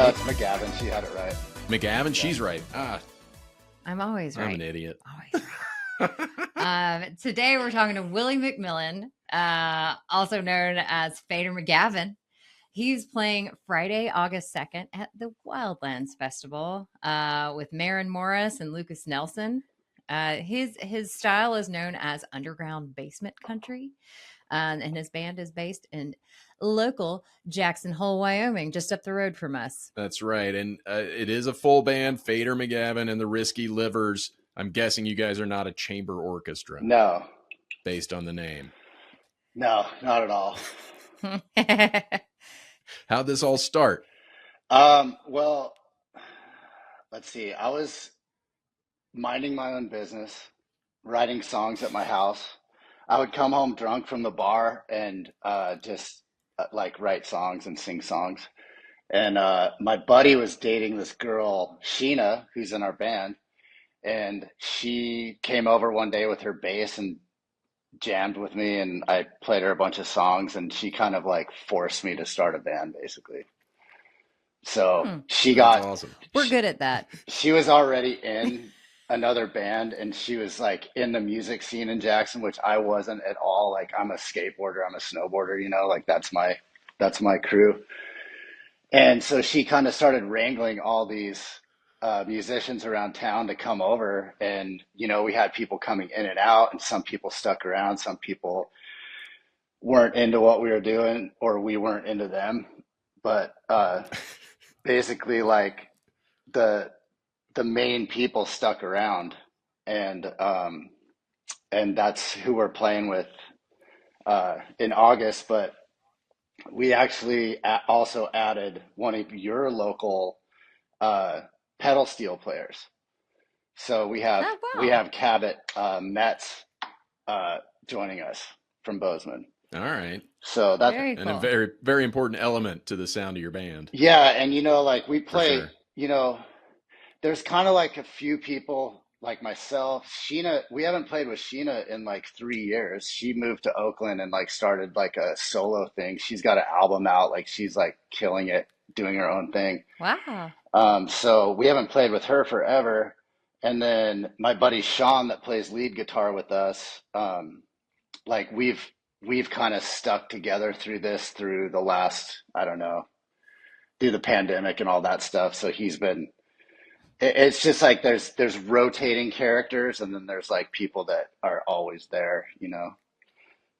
No, it's Magavin. She had it right. Magavin, she's right. I'm always right. I'm an idiot. Always right. Today we're talking to Willie McMillon, also known as Fader Magavin. He's playing Friday, August 2nd at the Wildlands Festival with Maren Morris and Lucas Nelson. His style is known as underground basement country, and his band is based in local Jackson Hole, Wyoming, just up the road from us. That's right. And it is a full band, Fader Magavin and the Risky Livers. I'm guessing you guys are not a chamber orchestra. No. Based on the name. No, not at all. How'd this all start? Well, let's see. I was minding my own business, writing songs at my house. I would come home drunk from the bar and just like write songs and sing songs. And my buddy was dating this girl, Sheena, who's in our band. And she came over one day with her bass and jammed with me, and I played her a bunch of songs, and she kind of like forced me to start a band, basically. So she got awesome. We're good at that. She was already in another band, and she was like in the music scene in Jackson, which I wasn't at all. Like, I'm a skateboarder, I'm a snowboarder, you know, like that's my crew. And so she kind of started wrangling all these musicians around town to come over, and you know, we had people coming in and out, and some people stuck around, some people weren't into what we were doing, or we weren't into them. But basically, like the main people stuck around, and that's who we're playing with in August. But we actually also added one of your local pedal steel players. So we have Cabot Metz joining us from Bozeman. All right. So that's a very, very important element to the sound of your band. Yeah, and you know, like we play, sure. You know, there's kind of like a few people like myself. Sheena, we haven't played with Sheena in like 3 years. She moved to Oakland and like started like a solo thing. She's got an album out, like she's like killing it, doing her own thing. Wow. So we haven't played with her forever. And then my buddy Sean that plays lead guitar with us, like we've kind of stuck together through the last, I don't know, through the pandemic and all that stuff. So it's just like there's rotating characters, and then there's like people that are always there, you know.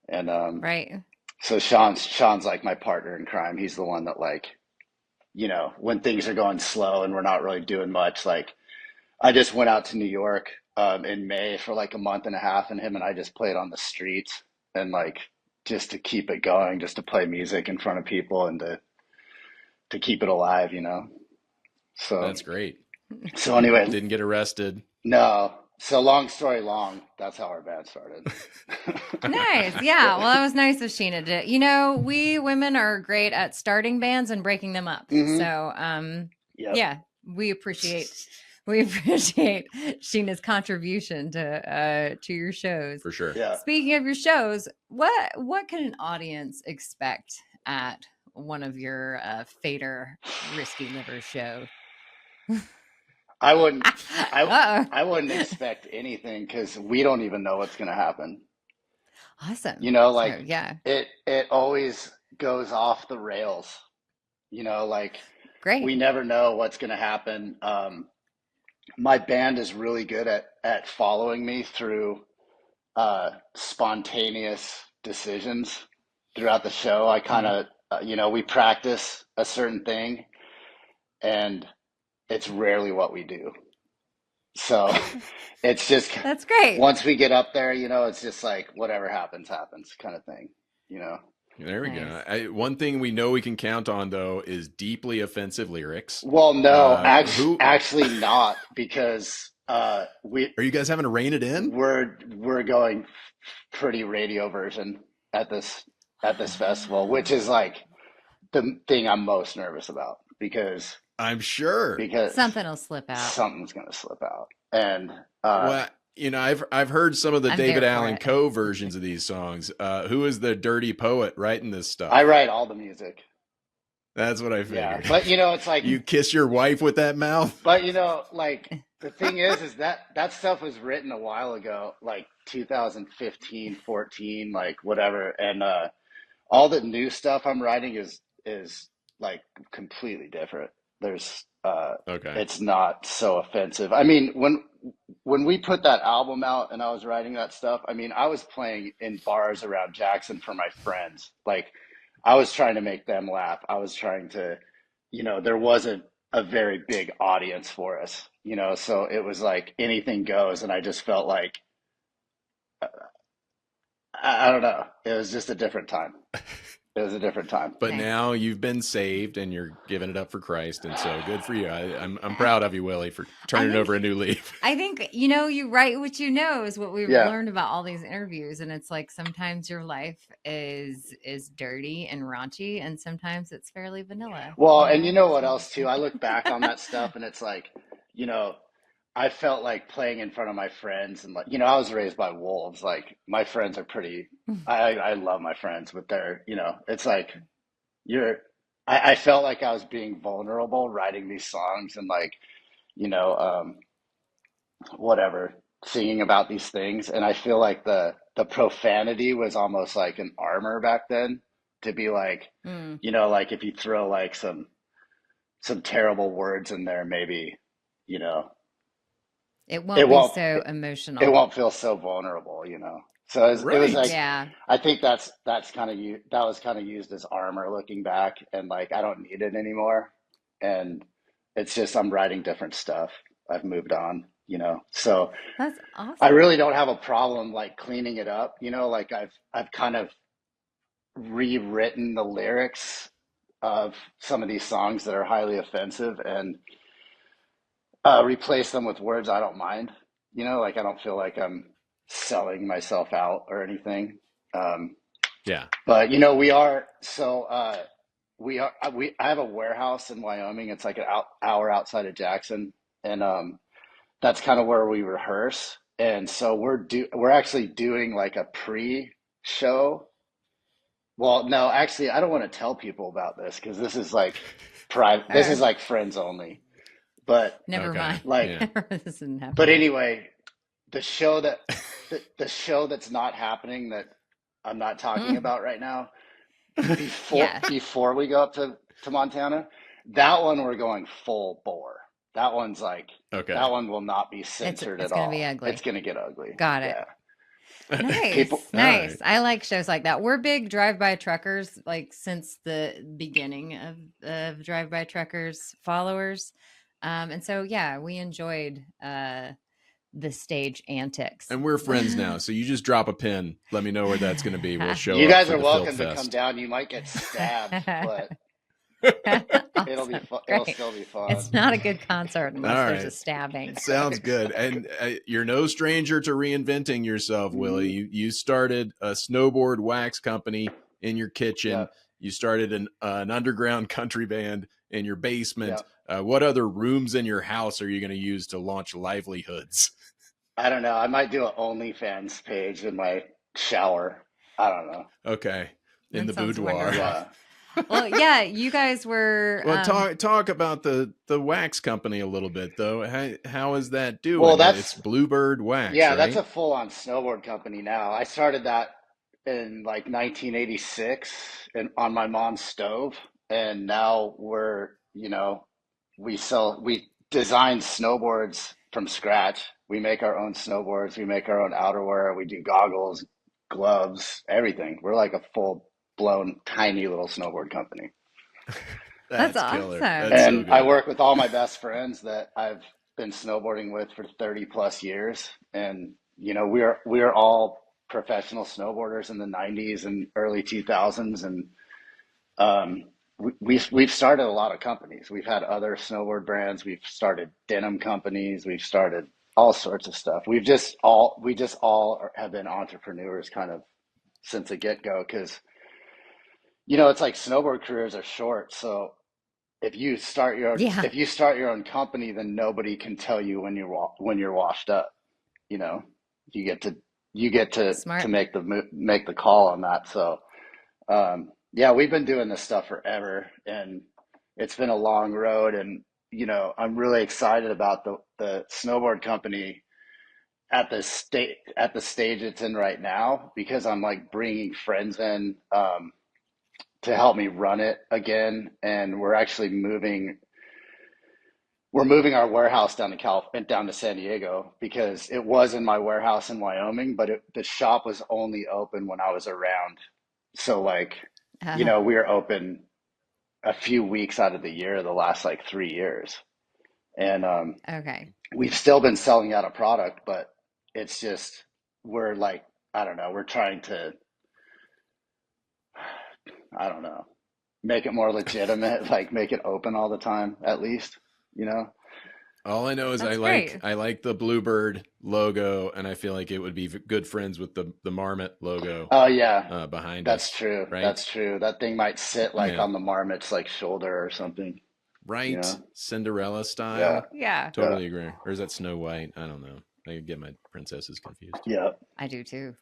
And right. So Sean's like my partner in crime. He's the one that, like, you know, when things are going slow and we're not really doing much, like I just went out to New York in May for like a month and a half, and him and I just played on the streets, and like just to keep it going, just to play music in front of people and to keep it alive, you know. So that's great. So anyway, didn't get arrested. No. So long story long, that's how our band started. Nice. Yeah. Well, that was nice of Sheena to, you know, we women are great at starting bands and breaking them up. Mm-hmm. So, yeah, we appreciate Sheena's contribution to your shows. For sure. Yeah. Speaking of your shows, what can an audience expect at one of your Fader Risky Livers show? I wouldn't expect anything, because we don't even know what's going to happen. Awesome. You know, like, so, yeah, it always goes off the rails, you know, like great. We never know what's going to happen. My band is really good at following me through spontaneous decisions throughout the show. I kind of, you know, we practice a certain thing, and it's rarely what we do. So it's just, that's great. Once we get up there, you know, it's just like whatever happens kind of thing, you know. There we go. One thing we know we can count on, though, is deeply offensive lyrics. Well, no, actually not, because are you guys having to rein it in? We're going pretty radio version at this festival, which is like the thing I'm most nervous about, because I'm sure something will slip out. Something's going to slip out. And well, you know, I've heard some of the David Allan Coe versions of these songs. Who is the dirty poet writing this stuff? I write all the music. That's what I Yeah, figured. but it's like, You kiss your wife with that mouth? but like the thing is that that stuff was written a while ago, like 2015, 14, like whatever, and all the new stuff I'm writing is like completely different. There's Okay. it's not so offensive. I mean, when we put that album out and I was writing that stuff, I mean, I was playing in bars around Jackson for my friends. Like I was trying to make them laugh. I was trying to, there wasn't a very big audience for us, so it was like anything goes, and I just felt like I don't know. It was just a different time. It was a different time. But Nice. now you've been saved and you're giving it up for Christ, and so good for you. I'm proud of you, Willie, for turning over a new leaf. I think, you write what you know is what we've Yeah. learned about all these interviews. And it's like sometimes your life is dirty and raunchy, and sometimes it's fairly vanilla. Well, and you know what So- else too? I look back on that stuff and it's like, you know, I felt like playing in front of my friends, and like, I was raised by wolves. Like my friends are pretty, I love my friends, but they're, it's like you're, I felt like I was being vulnerable writing these songs and like, you know, whatever, singing about these things. And I feel like the profanity was almost like an armor back then to be like, Mm. like if you throw like some terrible words in there, maybe, you know, It won't it be won't so it emotional. won't feel so vulnerable, So it was Right. like Yeah. I think that's kind of that was kind of used as armor looking back, and like I don't need it anymore, and it's just I'm writing different stuff. I've moved on, So That's I awesome. really don't have a problem like cleaning it up, like I've kind of rewritten the lyrics of some of these songs that are highly offensive and replace them with words I don't mind. Like I don't feel like I'm selling myself out or anything. Um, Yeah. but we are so I have a warehouse in Wyoming. It's like an hour outside of Jackson, and that's kind of where we rehearse. And so we're actually doing like a pre-show. Well, no, actually, I don't want to tell people about this because this is like private. This is like friends only. But Never Okay. mind. like, Yeah. This didn't happen. but anyway, the show that the show that's not happening that I'm not talking about right now Yeah. before we go up to Montana, that one we're going full bore. That one's like Okay. that one will not be censored It's at gonna all. be ugly. It's gonna get ugly. Got it. Yeah. Nice. People. All Nice. right. I like shows like that. We're big drive-by truckers, like since the beginning of drive-by truckers followers. And so yeah, we enjoyed the stage antics. And we're friends now, so you just drop a pin. Let me know where that's going to be. We'll show You up guys for are the welcome Filth to come Fest. down. You might get stabbed, but it'll be Awesome. fun. It'll Great. still be fun. It's not a good concert unless All there's a right. stabbing. Sounds good. And you're no stranger to reinventing yourself, Willie. You started a snowboard wax company in your kitchen. Yeah. You started an underground country band in your basement. Yeah. What other rooms in your house are you going to use to launch livelihoods? I don't know. I might do an OnlyFans page in my shower. I don't know. Okay. In That the sounds boudoir. wonderful. Yeah. Well, yeah, you guys were Well, talk about the wax company a little bit though. How is that doing? Well, It's Bluebird Wax. yeah, right? that's a full-on snowboard company now. I started that in like 1986 and on my mom's stove, and now we design snowboards from scratch. We make our own snowboards, we make our own outerwear, we do goggles, gloves, everything. We're like a full-blown tiny little snowboard company. That's killer. awesome. That's so And good. I work with all my best friends that I've been snowboarding with for 30 plus years. And, we're all professional snowboarders in the 90s and early 2000s. And we've started a lot of companies. We've had other snowboard brands. We've started denim companies. We've started all sorts of stuff. We just all have been entrepreneurs kind of since the get-go because, it's like snowboard careers are short. So if you start Yeah. if you start your own company, then nobody can tell you when you're washed up. You get to Smart. make the call on that. So Yeah, we've been doing this stuff forever, and it's been a long road. And I'm really excited about the snowboard company at the stage it's in right now, because I'm like bringing friends in to help me run it again, and we're moving our warehouse down to San Diego, because it was in my warehouse in Wyoming, but the shop was only open when I was around. So like, we were open a few weeks out of the year, the last like 3 years. And Okay. we've still been selling out a product, but it's just, we're like, I don't know, we're trying to, I don't know, make it more legitimate, like make it open all the time, at least, you know? All I know is That's great. I like the Bluebird logo, and I feel like it would be good friends with the Marmot logo Oh yeah, behind that's us, true. right? That's true. That thing might sit like Yeah, on the marmot's like shoulder or something, you right. know? Cinderella Yeah, style. Yeah, yeah, Totally agree. Or is that Snow White? I don't know. I get my princesses confused. yeah. I do too.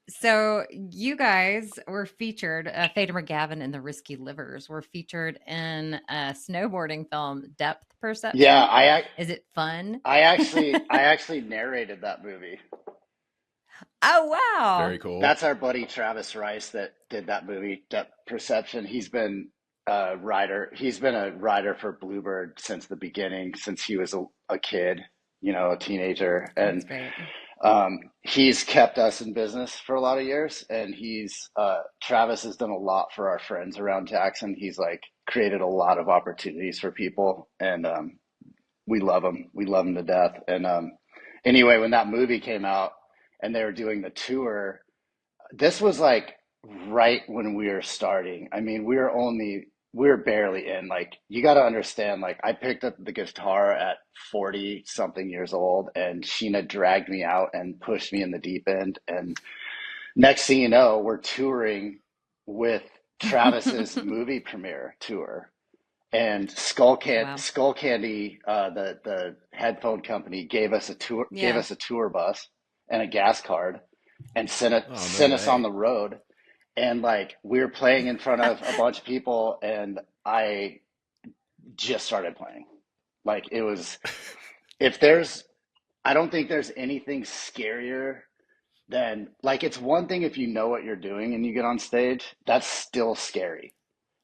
So you guys were featured, Fader McGavin and the Risky Livers were featured in a snowboarding film, Depth Yeah, Perception. Is it fun? I actually narrated that movie. Oh, wow. Very cool. That's our buddy Travis Rice that did that movie, Depth Perception. He's been a writer for Bluebird since the beginning, since he was a kid, a teenager. That's And great. he's kept us in business for a lot of years. And Travis has done a lot for our friends around Jackson. He's like created a lot of opportunities for people. And we love him. We love him to death. And anyway, when that movie came out and they were doing the tour, this was like right when we were starting. I mean, we were barely in. Like, you got to understand, like, I picked up the guitar at 40 something years old, and Sheena dragged me out and pushed me in the deep end. And next thing you know, we're touring with Travis's movie premiere tour. And Wow. Skull Candy, the headphone company, gave Yeah. us a tour bus and a gas card, and Oh, no sent us on way. the road. And like, we were playing in front of a bunch of people, and I just started playing. Like, it was, if there's, I don't think there's anything scarier than, like, it's one thing if you know what you're doing and you get on stage, that's still scary.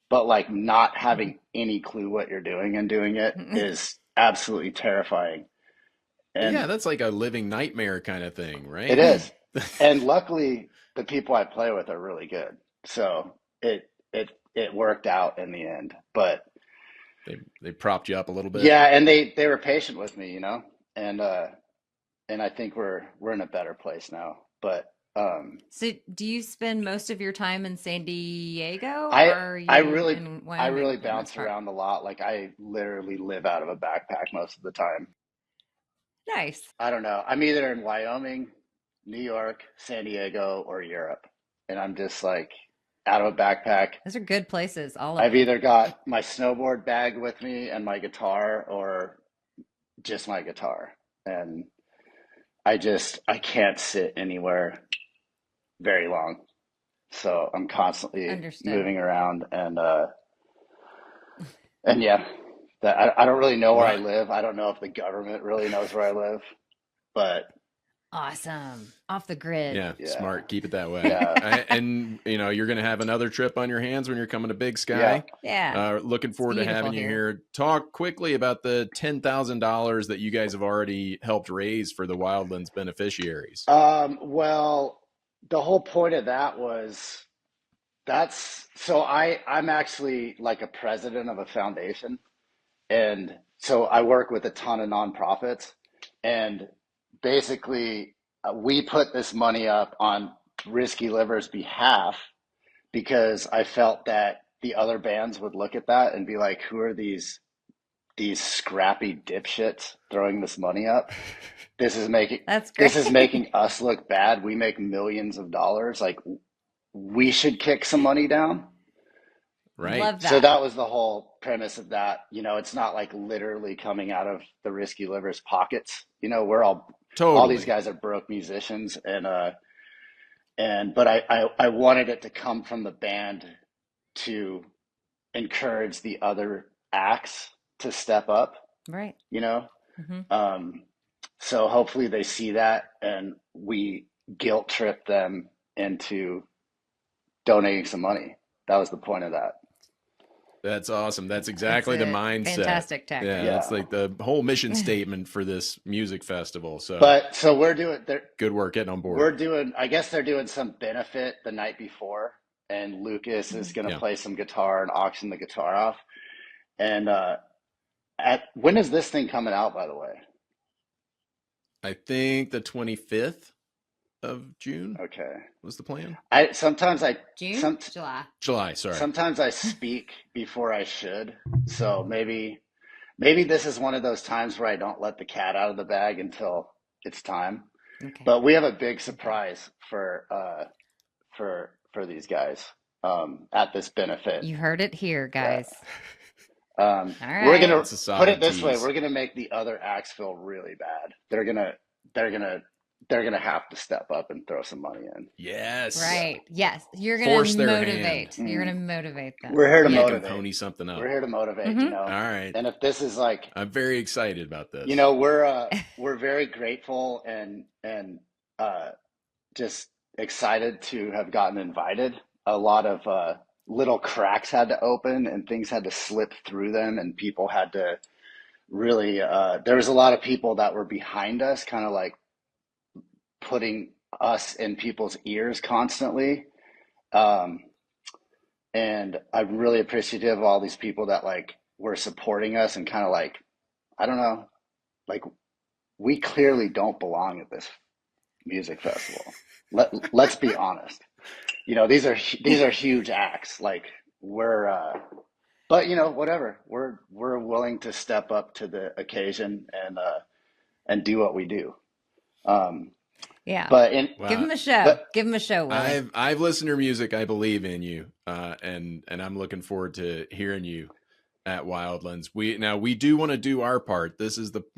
But like, not having any clue what you're doing and doing it is absolutely terrifying. Yeah, And that's like a living nightmare kind of thing, it right? is. And luckily, the people I play with are really good. So it worked out in the end. But They propped you up a little bit. yeah, and they were patient with me, and I think we're in a better place now. But So do you spend most of your time in San Diego, or I are I you really in I really Wyoming for the most bounce part? around a lot. Like, I literally live out of a backpack most of the time. Nice. I don't know. I'm either in Wyoming, New York, San Diego, or Europe. And I'm just like out of a backpack. Those are good places, all of I've them. either got my snowboard bag with me and my guitar, or just my guitar. And I can't sit anywhere very long. So I'm constantly Understood. moving around, and yeah, I don't really know where I Well, live. I don't know if the government really knows where I live, but Awesome. Off the grid. yeah, yeah, smart. Keep it that way. yeah, And you're going to have another trip on your hands when you're coming to Big yeah. Sky. Yeah. Looking It's forward to beautiful having you here. here. Talk quickly about the $10,000 that you guys have already helped raise for the Wildlands beneficiaries. Well, the whole point of that was, that's so I'm actually like a president of a foundation, and so I work with a ton of nonprofits, and basically we put this money up on Risky Liver's behalf, because I felt that the other bands would look at that and be like, who are these scrappy dipshits throwing this money up? This is making That's this is great. making us look bad. We make millions of dollars. Like, we should kick some money down. Right. Love So that. that was the whole premise of that. It's not like literally coming out of the Risky Livers pockets. We're all these Totally. guys are broke musicians, and but I wanted it to come from the band to encourage the other acts to step up, Right. you know? Mm-hmm. So hopefully they see that and we guilt trip them into donating some money. That was the point of that. That's awesome. That's It's exactly the a mindset. fantastic tactic. Yeah, that's like the whole mission statement for this music festival. So, But so we're doing, good work getting on board. we're doing, I guess they're doing some benefit the night before, and Lucas is going to Yeah. play some guitar and auction the guitar off. And when is this thing coming out, by the way? I think the 25th of June Okay. was the plan. June? July. July, sorry. Sometimes I speak before I should. So maybe this is one of those times where I don't let the cat out of the bag until it's time. Okay. But we have a big surprise for these guys at this benefit. You heard it here, guys. All right. We're gonna It's a solid put it this way: tease. we're gonna make the other acts feel really bad. They're gonna have to step up and throw some money in. Yes. Right. Yes. You're going Force to their motivate. hand. You're going to motivate them. We're here to Make them motivate. pony something up. We're here to motivate, Mhm. you know. All right. And if this is like, I'm very excited about this. you know, we're very grateful and just excited to have gotten invited. A lot of little cracks had to open and things had to slip through them, and people had to really. There was a lot of people that were behind us, kind of like putting us in people's ears constantly. And I'm really appreciative of all these people that like were supporting us and kind of like, I don't know, like we clearly don't belong at this music festival. Let's be honest. You know, these are huge acts. Like but you know, whatever. We're willing to step up to the occasion and do what we do. Yeah. But give them a show. but- Give them a show, Willie. I've listened to your music. I believe in you, and I'm looking forward to hearing you at Wildlands. We do want to do our part.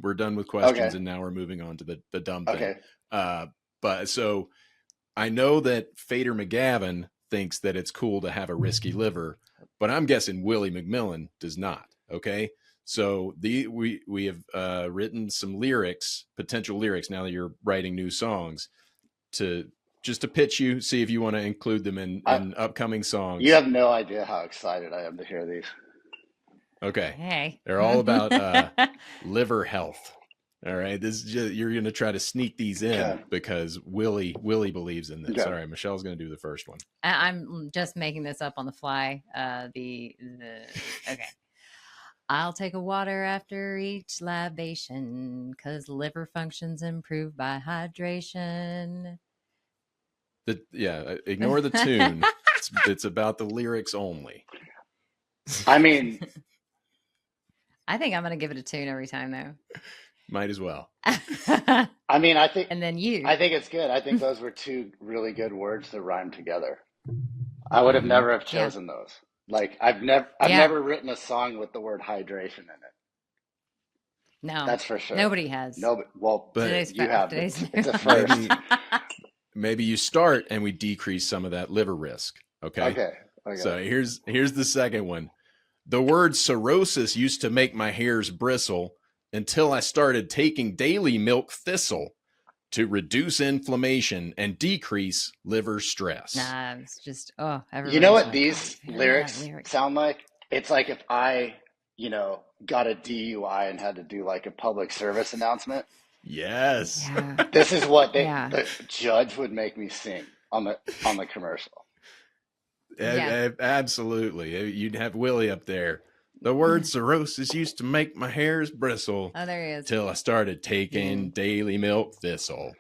We're done with questions, Okay. and now we're moving on to the dumb thing. okay. But so I know that Fader Magavin thinks that it's cool to have a risky liver, but I'm guessing Willie McMillon does not. Okay. So we have written some potential lyrics now that you're writing new songs to pitch you, see if you want to include them in upcoming songs. You have no idea how excited I am to hear these. Okay. Hey. They're all about liver health. All right. This is you're going to try to sneak these in Okay. because Willie believes in this. Okay. All right. Michelle's going to do the first one. I'm just making this up on the fly. Okay. I'll take a water after each libation, 'cause liver functions improve by hydration. Ignore the tune. It's about the lyrics only. I mean, I think I'm going to give it a tune every time, though. Might as well. I mean, I think And then you. I think it's good. I think those were two really good words to rhyme together. I would have never have chosen those. Like I've never written a song with the word hydration in it. No, That's for sure. Nobody has. No, well, But Today's you have. today's It's a first. Maybe you start and we decrease some of that liver risk. Okay. Okay. So here's the second one. The word cirrhosis used to make my hairs bristle until I started taking daily milk thistle to reduce inflammation and decrease liver stress. Nah, it's just You know what everybody's these like, lyrics sound like? It's like if I, got a DUI and had to do like a public service announcement. Yes. Yeah. This is what Yeah. the judge would make me sing on the commercial. Yeah. Absolutely. You'd have Willie up there. The word cirrhosis used to make my hairs bristle Oh, there he is. till I started taking daily milk thistle.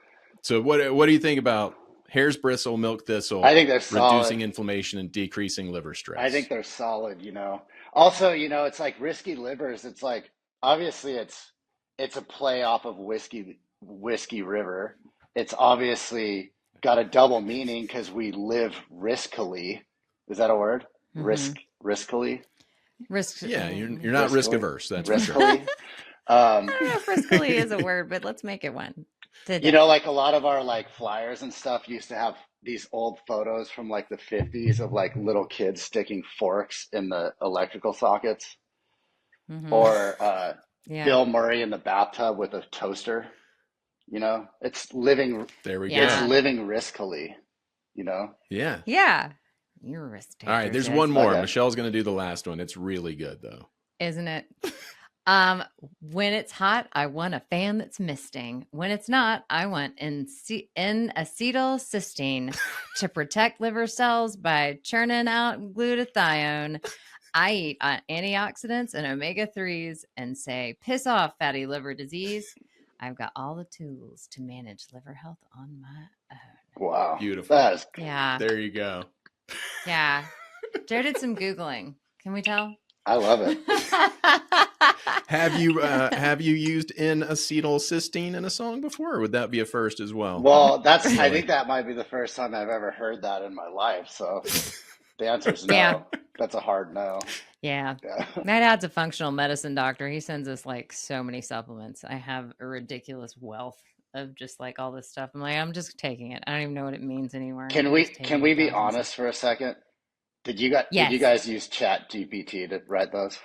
So what do you think about hairs bristle, milk thistle? I think they're solid. Reducing inflammation and decreasing liver stress. I think they're solid, Also, it's like risky livers. It's like obviously it's a play off of whiskey river. It's obviously got a double meaning because we live riskily. Is that a word? Mhm. Riskily. Risk. Yeah, you're not risk averse. That's for sure. Riskily. I don't know if riskily is a word, but let's make it one. You know, like a lot of our like flyers and stuff used to have these old photos from like the 50s of like little kids sticking forks in the electrical sockets, Hmm. or Yeah. Bill Murray in the bathtub with a toaster. You know, There we it's Yeah. go. living riskily, you know? Yeah. Yeah. You're a risk All right. taker, There's one Jason, more. Okay. Michelle's going to do the last one. It's really good, though. isn't it? Um, when it's hot, I want a fan that's misting. When it's not, I want N-acetylcysteine to protect liver cells by churning out glutathione. I eat antioxidants and omega-3s and say, piss off, fatty liver disease. I've got all the tools to manage liver health on my own. Wow. Beautiful. That is, Yeah. There you go. Yeah. Joe did some Googling. Can we tell? I love it. Have you used N-acetylcysteine in a song before, or would that be a first as well? Well, I Really? think that might be the first time I've ever heard that in my life. So the answer is no. Yeah. That's a hard no. Yeah. Yeah. My dad's a functional medicine doctor. He sends us like so many supplements. I have a ridiculous wealth of just like all this stuff. I'm like, I'm just taking it. I don't even know what it means anymore. Can I'm we just can taking we be thousands. honest for a second? Did you Yes. guys use Chat GPT to write those?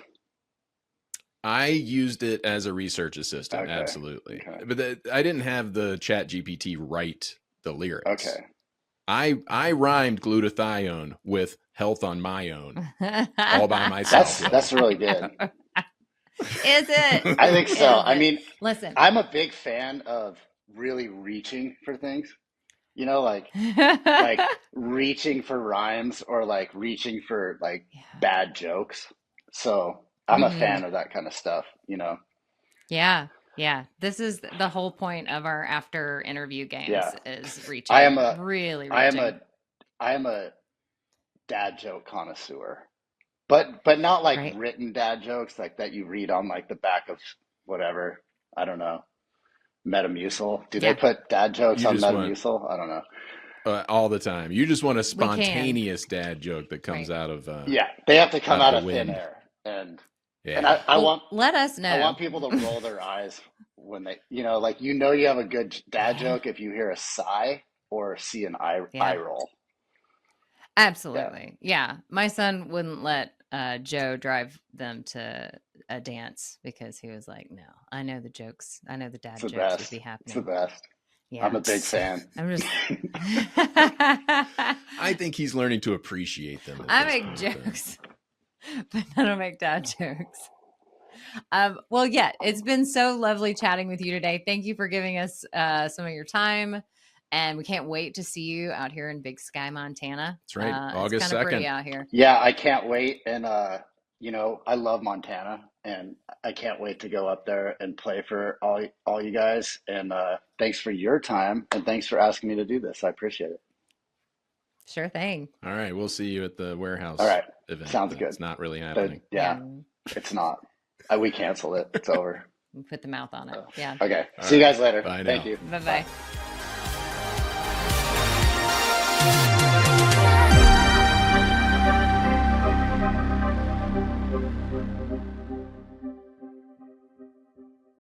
I used it as a research assistant, Okay. absolutely. Okay. But I didn't have the Chat GPT write the lyrics. Okay. I rhymed glutathione with health on my own all by myself. That's really good. Is it? I think so. Is I it? mean, Listen. I'm a big fan of really reaching for things. You know, like reaching for rhymes, or like reaching for like Yeah. bad jokes. So I'm a Mhm. fan of that kind of stuff, you know. Yeah. Yeah. This is the whole point of our after interview games Yeah. is reaching. I am a really I am reaching. I am a dad joke connoisseur. But not like Right. written dad jokes like that you read on like the back of whatever, I don't know, Metamucil. Do they Yeah. put dad jokes You on just want Metamucil? I don't know. all the time. You just want a We can. spontaneous dad joke that comes Right. out of Yeah, they have to come out out the of thin wind. air, and Yeah. I Well, want let us I know. want people to roll their eyes when they, you know, like you have a good dad Yeah. joke if you hear a sigh or see an eye Yeah. roll. Absolutely. Yeah. My son wouldn't let Joe drive them to a dance because he was like, no, I know the jokes. I know the dad It's the jokes would best. be It's the happening. best. Yeah. I'm a big fan. I'm just. I think he's learning to appreciate them. I at this make point, though. jokes, but I don't make dad jokes. Well, yeah, it's been so lovely chatting with you today. Thank you for giving us some of your time. And we can't wait to see you out here in Big Sky, Montana. That's right. It's August kind of pretty 2nd. out here. Yeah, I can't wait. And you know, I love Montana, and I can't wait to go up there and play for all you guys. And thanks for your time, and thanks for asking me to do this. I appreciate it. Sure thing. All right. We'll see you at the warehouse All right. event. Sounds good. It's not really But happening. yeah, it's not. We canceled it. It's over. We put the mouth on it. Yeah. Okay. All See you right. guys later. Bye Thank now. you. Bye-bye.